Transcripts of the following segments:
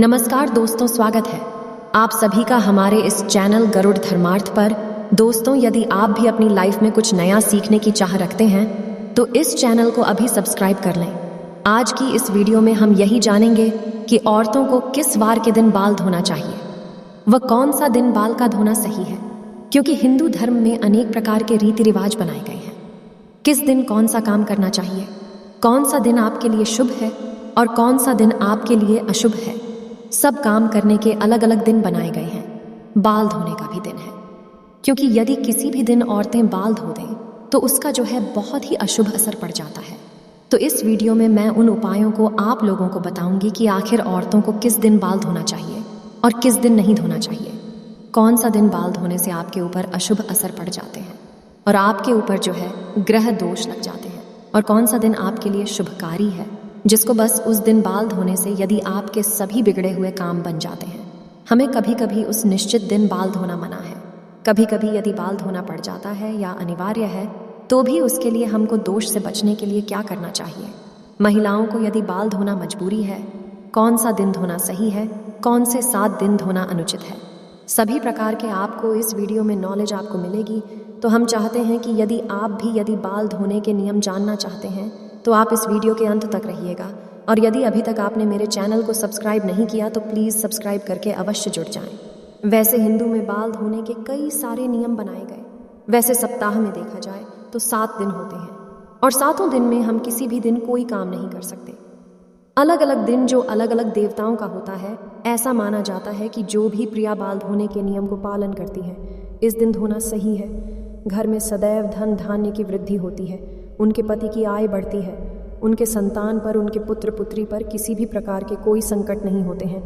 नमस्कार दोस्तों, स्वागत है आप सभी का हमारे इस चैनल गरुड़ धर्मार्थ पर। दोस्तों, यदि आप भी अपनी लाइफ में कुछ नया सीखने की चाह रखते हैं तो इस चैनल को अभी सब्सक्राइब कर लें। आज की इस वीडियो में हम यही जानेंगे कि औरतों को किस वार के दिन बाल धोना चाहिए, वह कौन सा दिन बाल का धोना सही है, क्योंकि हिंदू धर्म में अनेक प्रकार के रीति रिवाज बनाए गए हैं। किस दिन कौन सा काम करना चाहिए, कौन सा दिन आपके लिए शुभ है और कौन सा दिन आपके लिए अशुभ है, सब काम करने के अलग अलग दिन बनाए गए हैं। बाल धोने का भी दिन है, क्योंकि यदि किसी भी दिन औरतें बाल धो दें तो उसका जो है बहुत ही अशुभ असर पड़ जाता है। तो इस वीडियो में मैं उन उपायों को आप लोगों को बताऊंगी कि आखिर औरतों को किस दिन बाल धोना चाहिए और किस दिन नहीं धोना चाहिए, कौन सा दिन बाल धोने से आपके ऊपर अशुभ असर पड़ जाते हैं और आपके ऊपर जो है ग्रह दोष लग जाते हैं, और कौन सा दिन आपके लिए शुभकारी है जिसको बस उस दिन बाल धोने से यदि आपके सभी बिगड़े हुए काम बन जाते हैं। हमें कभी कभी उस निश्चित दिन बाल धोना मना है, कभी कभी यदि बाल धोना पड़ जाता है या अनिवार्य है तो भी उसके लिए हमको दोष से बचने के लिए क्या करना चाहिए। महिलाओं को यदि बाल धोना मजबूरी है, कौन सा दिन धोना सही है, कौन से 7 दिन धोना अनुचित है, सभी प्रकार के आपको इस वीडियो में नॉलेज आपको मिलेगी। तो हम चाहते हैं कि यदि आप भी यदि बाल धोने के नियम जानना चाहते हैं तो आप इस वीडियो के अंत तक रहिएगा, और यदि अभी तक आपने मेरे चैनल को सब्सक्राइब नहीं किया तो प्लीज़ सब्सक्राइब करके अवश्य जुड़ जाएं। वैसे हिंदू में बाल धोने के कई सारे नियम बनाए गए। वैसे सप्ताह में देखा जाए तो 7 दिन होते हैं, और 7 दिन में हम किसी भी दिन कोई काम नहीं कर सकते। अलग अलग दिन जो अलग अलग देवताओं का होता है, ऐसा माना जाता है कि जो भी प्रिया बाल धोने के नियम को पालन करती है इस दिन धोना सही है। घर में सदैव धन धान्य की वृद्धि होती है, उनके पति की आय बढ़ती है, उनके संतान पर, उनके पुत्र पुत्री पर किसी भी प्रकार के कोई संकट नहीं होते हैं।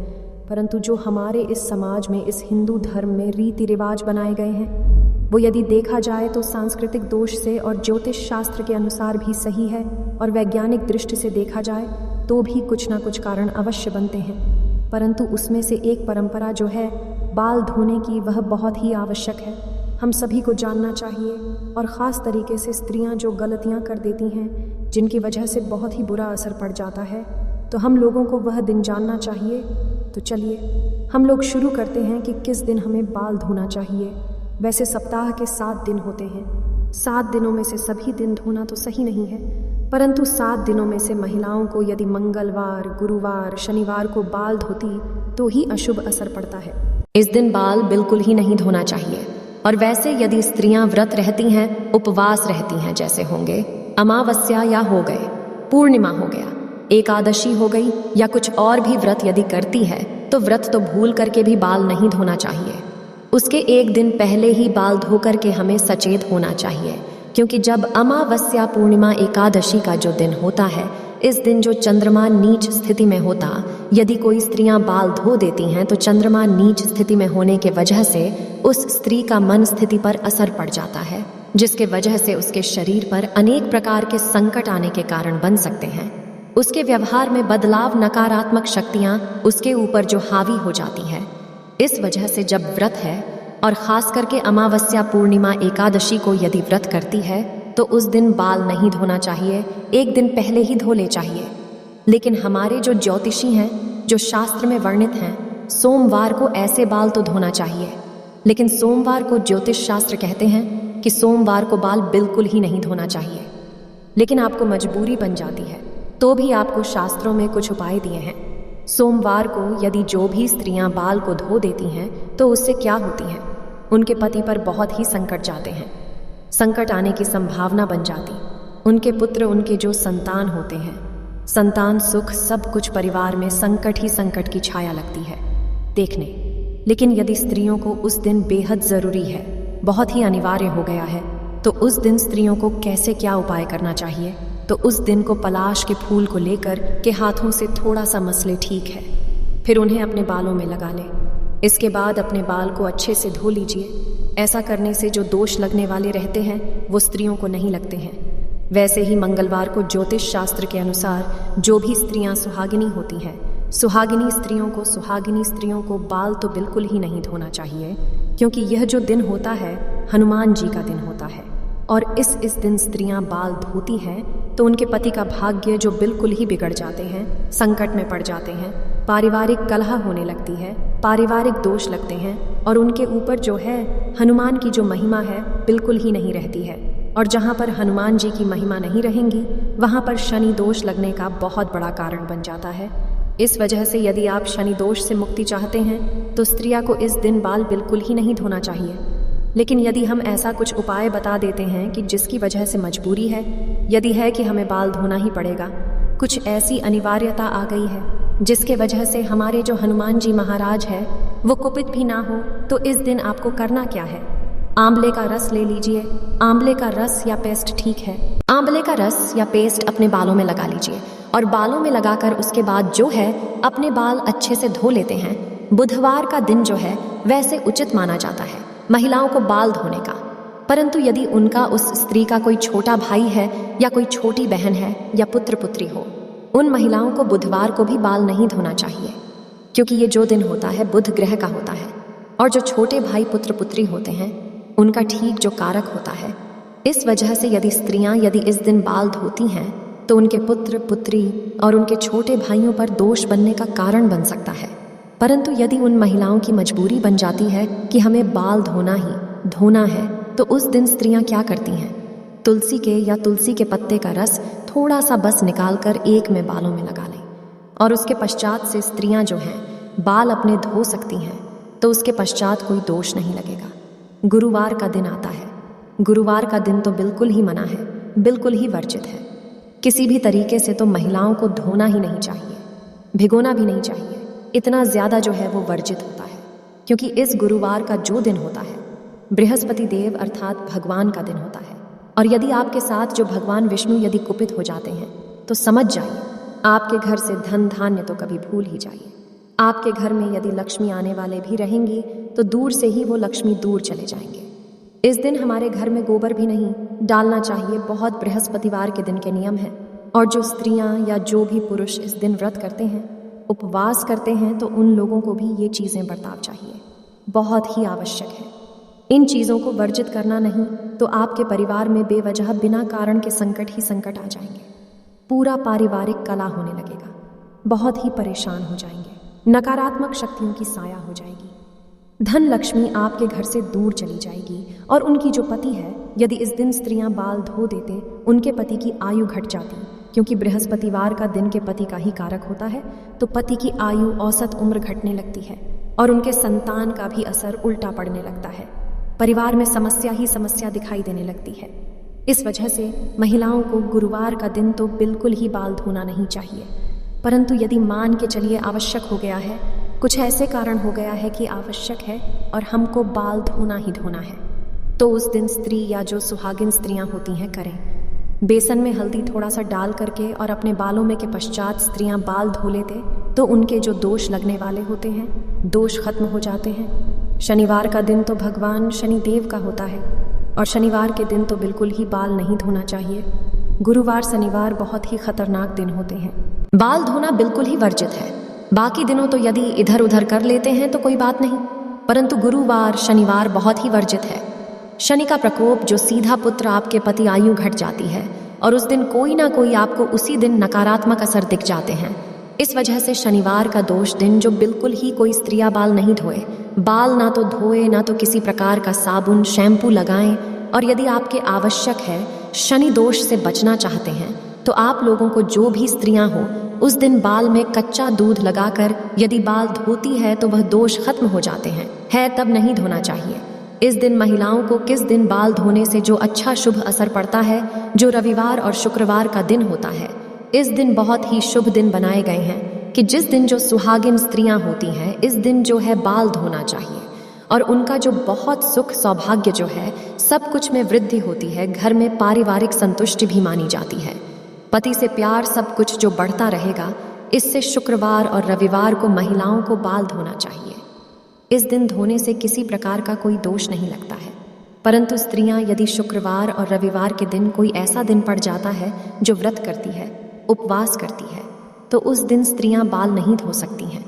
परंतु जो हमारे इस समाज में, इस हिंदू धर्म में रीति रिवाज बनाए गए हैं वो यदि देखा जाए तो सांस्कृतिक दोष से और ज्योतिष शास्त्र के अनुसार भी सही है, और वैज्ञानिक दृष्टि से देखा जाए तो भी कुछ ना कुछ कारण अवश्य बनते हैं। परंतु उसमें से एक परंपरा जो है बाल धोने की, वह बहुत ही आवश्यक है। हम सभी को जानना चाहिए, और ख़ास तरीके से स्त्रियां जो गलतियां कर देती हैं जिनकी वजह से बहुत ही बुरा असर पड़ जाता है, तो हम लोगों को वह दिन जानना चाहिए। तो चलिए हम लोग शुरू करते हैं कि किस दिन हमें बाल धोना चाहिए। वैसे सप्ताह के 7 दिन होते हैं। 7 दिनों में से सभी दिन धोना तो सही नहीं है, परंतु 7 दिनों में से महिलाओं को यदि मंगलवार, गुरुवार, शनिवार को बाल धोती तो ही अशुभ असर पड़ता है। इस दिन बाल बिल्कुल ही नहीं धोना चाहिए। और वैसे यदि स्त्रियां व्रत रहती हैं, उपवास रहती हैं, जैसे होंगे अमावस्या या हो गए पूर्णिमा हो गया, एकादशी हो गई, या कुछ और भी व्रत यदि करती है तो व्रत तो भूल करके भी बाल नहीं धोना चाहिए। उसके एक दिन पहले ही बाल धो करके हमें सचेत होना चाहिए, क्योंकि जब अमावस्या, पूर्णिमा, एकादशी का जो दिन होता है, इस दिन जो चंद्रमा नीच स्थिति में होता, यदि कोई स्त्रियां बाल धो देती हैं तो चंद्रमा नीच स्थिति में होने के वजह से उस स्त्री का मन स्थिति पर असर पड़ जाता है, जिसके वजह से उसके शरीर पर अनेक प्रकार के संकट आने के कारण बन सकते हैं। उसके व्यवहार में बदलाव, नकारात्मक शक्तियां उसके ऊपर जो हावी हो जाती है। इस वजह से जब व्रत है, और खास करके अमावस्या, पूर्णिमा, एकादशी को यदि व्रत करती है तो उस दिन बाल नहीं धोना चाहिए, एक दिन पहले ही धो ले चाहिए। लेकिन हमारे जो ज्योतिषी हैं, जो शास्त्र में वर्णित हैं, सोमवार को ऐसे बाल तो धोना चाहिए। लेकिन सोमवार को ज्योतिष शास्त्र कहते हैं कि सोमवार को बाल बिल्कुल ही नहीं धोना चाहिए। लेकिन आपको मजबूरी बन जाती है तो भी आपको शास्त्रों में कुछ उपाय दिए हैं। सोमवार को यदि जो भी स्त्रियां बाल को धो देती हैं तो उससे क्या होती है, उनके पति पर बहुत ही संकट जाते हैं, संकट आने की संभावना बन जाती, उनके पुत्र, उनके जो संतान होते हैं, संतान सुख, सब कुछ परिवार में संकट ही संकट की छाया लगती है देखने। लेकिन यदि स्त्रियों को उस दिन बेहद ज़रूरी है, बहुत ही अनिवार्य हो गया है, तो उस दिन स्त्रियों को कैसे क्या उपाय करना चाहिए। तो उस दिन को पलाश के फूल को लेकर के हाथों से थोड़ा सा मसले, ठीक है, फिर उन्हें अपने बालों में लगा लें। इसके बाद अपने बाल को अच्छे से धो लीजिए। ऐसा करने से जो दोष लगने वाले रहते हैं वो स्त्रियों को नहीं लगते हैं। वैसे ही मंगलवार को ज्योतिष शास्त्र के अनुसार जो भी स्त्रियां सुहागिनी होती हैं, सुहागिनी स्त्रियों को बाल तो बिल्कुल ही नहीं धोना चाहिए, क्योंकि यह जो दिन होता है हनुमान जी का दिन होता है। और इस दिन स्त्रियां बाल धोती हैं तो उनके पति का भाग्य जो बिल्कुल ही बिगड़ जाते हैं, संकट में पड़ जाते हैं, पारिवारिक कलह होने लगती है, पारिवारिक दोष लगते हैं और उनके ऊपर जो है हनुमान की जो महिमा है बिल्कुल ही नहीं रहती है। और जहाँ पर हनुमान जी की महिमा नहीं रहेंगी वहाँ पर शनि दोष लगने का बहुत बड़ा कारण बन जाता है। इस वजह से यदि आप शनि दोष से मुक्ति चाहते हैं तो स्त्रिया को इस दिन बाल बिल्कुल ही नहीं धोना चाहिए। लेकिन यदि हम ऐसा कुछ उपाय बता देते हैं कि जिसकी वजह से मजबूरी है, यदि है कि हमें बाल धोना ही पड़ेगा, कुछ ऐसी अनिवार्यता आ गई है जिसके वजह से हमारे जो हनुमान जी महाराज है वो कुपित भी ना हो, तो इस दिन आपको करना क्या है? आंवले का रस ले लीजिए। आंवले का रस या पेस्ट ठीक है। आंवले का रस या पेस्ट अपने बालों में लगा लीजिए और बालों में लगाकर उसके बाद जो है अपने बाल अच्छे से धो लेते हैं। बुधवार का दिन जो है वैसे उचित माना जाता है महिलाओं को बाल धोने का, परंतु यदि उनका उस स्त्री का कोई छोटा भाई है या कोई छोटी बहन है या पुत्र पुत्री हो, उन महिलाओं को बुधवार को भी बाल नहीं धोना चाहिए, क्योंकि ये जो दिन होता है बुध ग्रह का होता है और जो छोटे भाई पुत्र पुत्री होते हैं उनका ठीक जो कारक होता है। इस वजह से यदि स्त्रियां यदि इस दिन बाल धोती हैं तो उनके पुत्र पुत्री और उनके छोटे भाइयों पर दोष बनने का कारण बन सकता है। परंतु यदि उन महिलाओं की मजबूरी बन जाती है कि हमें बाल धोना है तो उस दिन स्त्रियां क्या करती हैं? तुलसी के या तुलसी के पत्ते का रस थोड़ा सा बस निकाल कर एक में बालों में लगा लें और उसके पश्चात से स्त्रियां जो हैं बाल अपने धो सकती हैं, तो उसके पश्चात कोई दोष नहीं लगेगा। गुरुवार का दिन आता है। गुरुवार का दिन तो बिल्कुल ही मना है, बिल्कुल ही वर्जित है। किसी भी तरीके से तो महिलाओं को धोना ही नहीं चाहिए, भिगोना भी नहीं चाहिए। इतना ज़्यादा जो है वो वर्जित होता है, क्योंकि इस गुरुवार का जो दिन होता है बृहस्पति देव अर्थात भगवान का दिन होता है। और यदि आपके साथ जो भगवान विष्णु यदि कुपित हो जाते हैं तो समझ जाइए आपके घर से धन धान्य तो कभी भूल ही जाइए। आपके घर में यदि लक्ष्मी आने वाले भी रहेंगी तो दूर से ही वो लक्ष्मी दूर चले जाएंगे। इस दिन हमारे घर में गोबर भी नहीं डालना चाहिए, बहुत बृहस्पतिवार के दिन के नियम है। और जो स्त्रियां या जो भी पुरुष इस दिन व्रत करते हैं, उपवास करते हैं, तो उन लोगों को भी ये चीज़ें बर्ताव चाहिए, बहुत ही आवश्यक है। इन चीज़ों को वर्जित करना नहीं तो आपके परिवार में बेवजह बिना कारण के संकट ही संकट आ जाएंगे। पूरा पारिवारिक कलह होने लगेगा, बहुत ही परेशान हो जाएंगे, नकारात्मक शक्तियों की साया हो जाएगी, धन लक्ष्मी आपके घर से दूर चली जाएगी। और उनकी जो पति है, यदि इस दिन स्त्रियां बाल धो देते, उनके पति की आयु घट जाती, क्योंकि बृहस्पतिवार का दिन के पति का ही कारक होता है, तो पति की आयु औसत उम्र घटने लगती है और उनके संतान का भी असर उल्टा पड़ने लगता है। परिवार में समस्या ही समस्या दिखाई देने लगती है। इस वजह से महिलाओं को गुरुवार का दिन तो बिल्कुल ही बाल धोना नहीं चाहिए। परंतु यदि मान के चलिए आवश्यक हो गया है, कुछ ऐसे कारण हो गया है कि आवश्यक है और हमको बाल धोना ही धोना है, तो उस दिन स्त्री या जो सुहागिन स्त्रियां होती हैं करें। बेसन में हल्दी थोड़ा सा डाल करके और अपने बालों में के पश्चात स्त्रियां बाल धो लेते तो उनके जो दोष लगने वाले होते हैं, दोष खत्म हो जाते हैं। शनिवार का दिन तो भगवान शनिदेव का होता है और शनिवार के दिन तो बिल्कुल ही बाल नहीं धोना चाहिए। गुरुवार शनिवार बहुत ही खतरनाक दिन होते हैं, बाल धोना बिल्कुल ही वर्जित है। बाकी दिनों तो यदि इधर उधर कर लेते हैं तो कोई बात नहीं, परंतु गुरुवार शनिवार बहुत ही वर्जित है। शनि का प्रकोप जो सीधा पुत्र आपके पति आयु घट जाती है और उस दिन कोई ना कोई आपको उसी दिन नकारात्मक असर दिख जाते हैं। इस वजह से शनिवार का दोष दिन जो बिल्कुल ही कोई स्त्रियां बाल नहीं धोए, बाल ना तो धोए ना तो किसी प्रकार का साबुन शैम्पू लगाएं। और यदि आपके आवश्यक है शनि दोष से बचना चाहते हैं तो आप लोगों को जो भी स्त्रियां हो उस दिन बाल में कच्चा दूध लगाकर यदि बाल धोती है तो वह दोष खत्म हो जाते हैं, है तब नहीं धोना चाहिए। इस दिन महिलाओं को किस दिन बाल धोने से जो अच्छा शुभ असर पड़ता है, जो रविवार और शुक्रवार का दिन होता है, इस दिन बहुत ही शुभ दिन बनाए गए हैं कि जिस दिन जो सुहागिन स्त्रियां होती हैं इस दिन जो है बाल धोना चाहिए और उनका जो बहुत सुख सौभाग्य जो है सब कुछ में वृद्धि होती है, घर में पारिवारिक संतुष्टि भी मानी जाती है, पति से प्यार सब कुछ जो बढ़ता रहेगा। इससे शुक्रवार और रविवार को महिलाओं को बाल धोना चाहिए। इस दिन धोने से किसी प्रकार का कोई दोष नहीं लगता है, परंतु स्त्रियां यदि शुक्रवार और रविवार के दिन कोई ऐसा दिन पड़ जाता है जो व्रत करती है, उपवास करती है, तो उस दिन स्त्रियां बाल नहीं धो सकती हैं।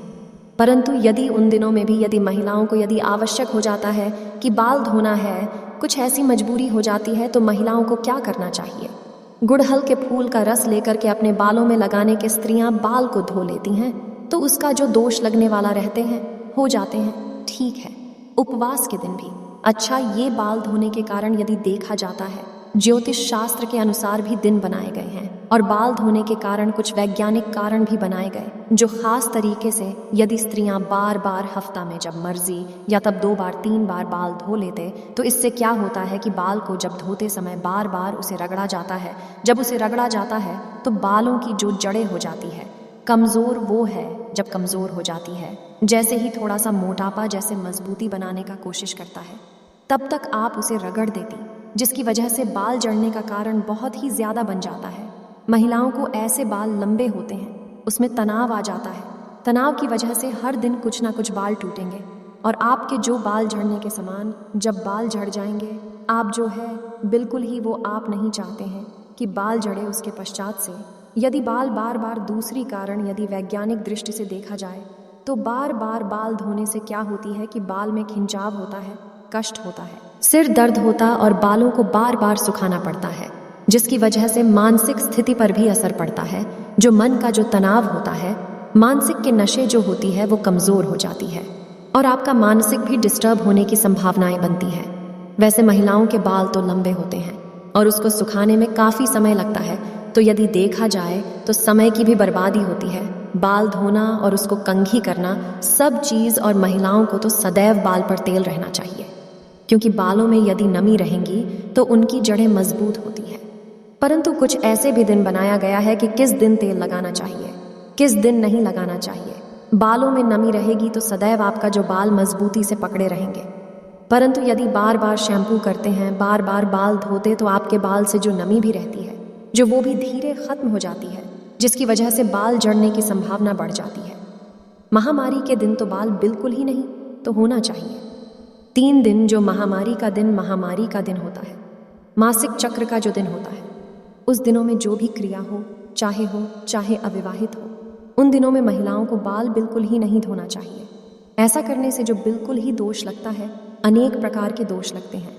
परंतु यदि उन दिनों में भी यदि महिलाओं को यदि आवश्यक हो जाता है कि बाल धोना है कुछ ऐसी मजबूरी हो जाती है तो महिलाओं को क्या करना चाहिए? गुड़हल के फूल का रस लेकर के अपने बालों में लगाने के स्त्रियां बाल को धो लेती हैं तो उसका जो दोष लगने वाला रहते हैं हो जाते हैं। ठीक है, उपवास के दिन भी अच्छा, ये बाल धोने के कारण यदि देखा जाता है ज्योतिष शास्त्र के अनुसार भी दिन बनाए गए हैं और बाल धोने के कारण कुछ वैज्ञानिक कारण भी बनाए गए जो खास तरीके से यदि स्त्रियां बार बार हफ्ता में जब मर्जी या तब 2 बार 3 बार बाल धो लेते तो इससे क्या होता है कि बाल को जब धोते समय बार बार उसे रगड़ा जाता है। जब उसे रगड़ा जाता है तो बालों की जो जड़ें हो जाती है कमज़ोर, वो है जब कमज़ोर हो जाती है जैसे ही थोड़ा सा मोटापा जैसे मजबूती बनाने का कोशिश करता है तब तक आप उसे रगड़ देती, जिसकी वजह से बाल जड़ने का कारण बहुत ही ज़्यादा बन जाता है। महिलाओं को ऐसे बाल लंबे होते हैं, उसमें तनाव आ जाता है। तनाव की वजह से हर दिन कुछ ना कुछ बाल टूटेंगे और आपके जो बाल झड़ने के समान जब बाल झड़ जाएंगे, आप जो है बिल्कुल ही वो आप नहीं चाहते हैं कि बाल झड़े। उसके पश्चात से यदि बाल बार बार दूसरी कारण यदि वैज्ञानिक दृष्टि से देखा जाए तो बार बार बाल धोने से क्या होती है कि बाल में खिंचाव होता है, कष्ट होता है, सिर दर्द होता और बालों को बार बार सुखाना पड़ता है, जिसकी वजह से मानसिक स्थिति पर भी असर पड़ता है। जो मन का जो तनाव होता है, मानसिक के नशे जो होती है वो कमज़ोर हो जाती है और आपका मानसिक भी डिस्टर्ब होने की संभावनाएं बनती हैं। वैसे महिलाओं के बाल तो लंबे होते हैं और उसको सुखाने में काफ़ी समय लगता है, तो यदि देखा जाए तो समय की भी बर्बादी होती है। बाल धोना और उसको कंघी करना सब चीज़, और महिलाओं को तो सदैव बाल पर तेल रहना चाहिए क्योंकि बालों में यदि नमी रहेंगी तो उनकी जड़ें मजबूत होती हैं। परंतु कुछ ऐसे भी दिन बनाया गया है कि किस दिन तेल लगाना चाहिए, किस दिन नहीं लगाना चाहिए। बालों में नमी रहेगी तो सदैव आपका जो बाल मजबूती से पकड़े रहेंगे, परंतु यदि बार बार शैम्पू करते हैं, बार बार बाल धोते तो आपके बाल से जो नमी भी रहती है जो वो भी धीरे खत्म हो जाती है, जिसकी वजह से बाल झड़ने की संभावना बढ़ जाती है। महामारी के दिन तो बाल बिल्कुल ही नहीं तो होना चाहिए। 3 दिन जो महामारी का दिन होता है, मासिक चक्र का जो दिन होता है, उस दिनों में जो भी क्रिया हो चाहे अविवाहित हो, उन दिनों में महिलाओं को बाल बिल्कुल ही नहीं धोना चाहिए। ऐसा करने से जो बिल्कुल ही दोष लगता है, अनेक प्रकार के दोष लगते हैं।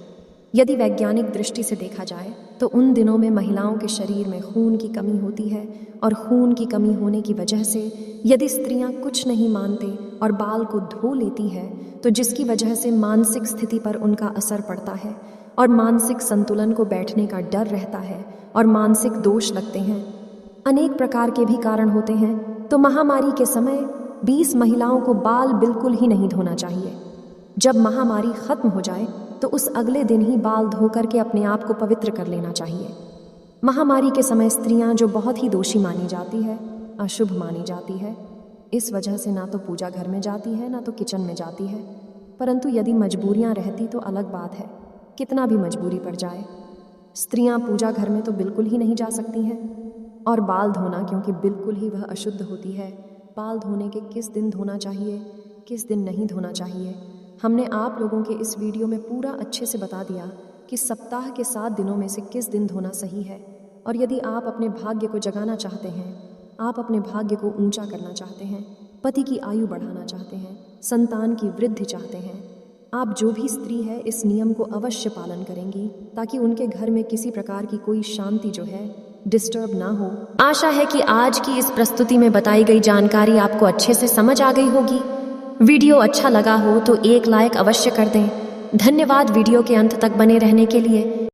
यदि वैज्ञानिक दृष्टि से देखा जाए तो उन दिनों में महिलाओं के शरीर में खून की कमी होती है और खून की कमी होने की वजह से यदि स्त्रियां कुछ नहीं मानते और बाल को धो लेती है तो जिसकी वजह से मानसिक स्थिति पर उनका असर पड़ता है और मानसिक संतुलन को बैठने का डर रहता है और मानसिक दोष लगते हैं। अनेक प्रकार के भी कारण होते हैं। तो महामारी के समय 20 महिलाओं को बाल बिल्कुल ही नहीं धोना चाहिए। जब महामारी खत्म हो जाए तो उस अगले दिन ही बाल धो करके अपने आप को पवित्र कर लेना चाहिए। महामारी के समय स्त्रियां जो बहुत ही दोषी मानी जाती है, अशुभ मानी जाती है, इस वजह से ना तो पूजा घर में जाती है ना तो किचन में जाती है। परंतु यदि मजबूरियां रहती तो अलग बात है, कितना भी मजबूरी पड़ जाए, स्त्रियां पूजा घर में तो बिल्कुल ही नहीं जा सकती हैं। और बाल धोना क्योंकि बिल्कुल ही वह अशुद्ध होती है, बाल धोने के किस दिन धोना चाहिए, किस दिन नहीं धोना चाहिए, हमने आप लोगों के इस वीडियो में पूरा अच्छे से बता दिया कि सप्ताह के 7 दिनों में से किस दिन धोना सही है। और यदि आप अपने भाग्य को जगाना चाहते हैं, आप अपने भाग्य को ऊंचा करना चाहते हैं, पति की आयु बढ़ाना चाहते हैं, संतान की वृद्धि चाहते हैं, आप जो भी स्त्री है इस नियम को अवश्य पालन करेंगी ताकि उनके घर में किसी प्रकार की कोई शांति जो है डिस्टर्ब ना हो। आशा है कि आज की इस प्रस्तुति में बताई गई जानकारी आपको अच्छे से समझ आ गई होगी। वीडियो अच्छा लगा हो तो एक लाइक अवश्य कर दें। धन्यवाद वीडियो के अंत तक बने रहने के लिए।